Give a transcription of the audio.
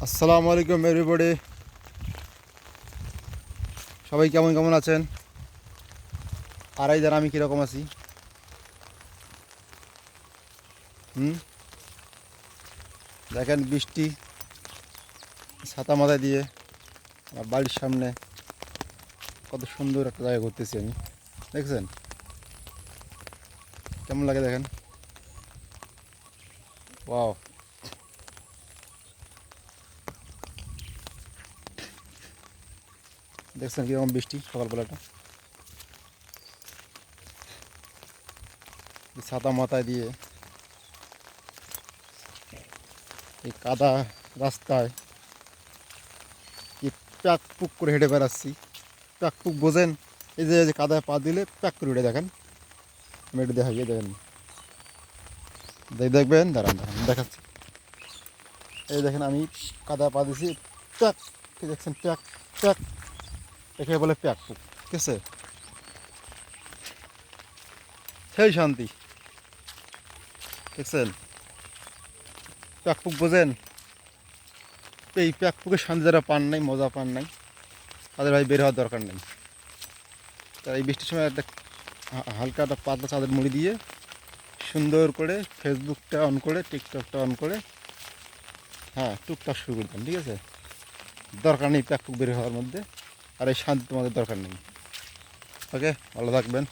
আসসালামু আলাইকুম এভরিবডি। সবাই কেমন কেমন আছেন? আর এই আমি কীরকম আছি। হুম, দেখেন বৃষ্টি, ছাতা মাথায় দিয়ে আমার বাড়ির সামনে কত সুন্দর একটা জায়গা ঘুরতেছি আমি। দেখছেন কেমন লাগে? দেখেন, ওয়াও। দেখছেন কীরকম বৃষ্টি সকালবেলাটা, ছাতা মাথায় দিয়ে এই কাদা রাস্তায় কি প্যাক পুক করে হেঁটে বেড়াচ্ছি। প্যাক পুক বোঝেন? এই যে কাদায় পা দিলে প্যাক করে উঠে, দেখেন আমি একটু দেখাই, দেখেন, দেখবেন, দাঁড়ান দাঁড়ান দেখাচ্ছি। এই দেখেন আমি কাদা পা দিছি, প্যাক, কি দেখছেন? প্যাক প্যাক, একে বলে প্যাক পুক। ঠিক আছে, সেই শান্তি। দেখছেন প্যাক পুক বোঝেন? এই প্যাক পুকের শান্তি যারা পান নাই, মজা পান নাই, তাদের ভাই বের হওয়ার দরকার নেই। তা এই বৃষ্টির সময় একটা হালকা একটা পাতলা চাঁদের মুড়ি দিয়ে সুন্দর করে ফেসবুকটা অন করে, টিকটকটা অন করে, হ্যাঁ, টুকটাক শুরু করে দেন। ঠিক আছে, দরকার নেই প্যাক পুক বের হওয়ার মধ্যে, আর এই শান্তি তোমাদের দরকার নেই। ওকে, ভালো থাকবেন।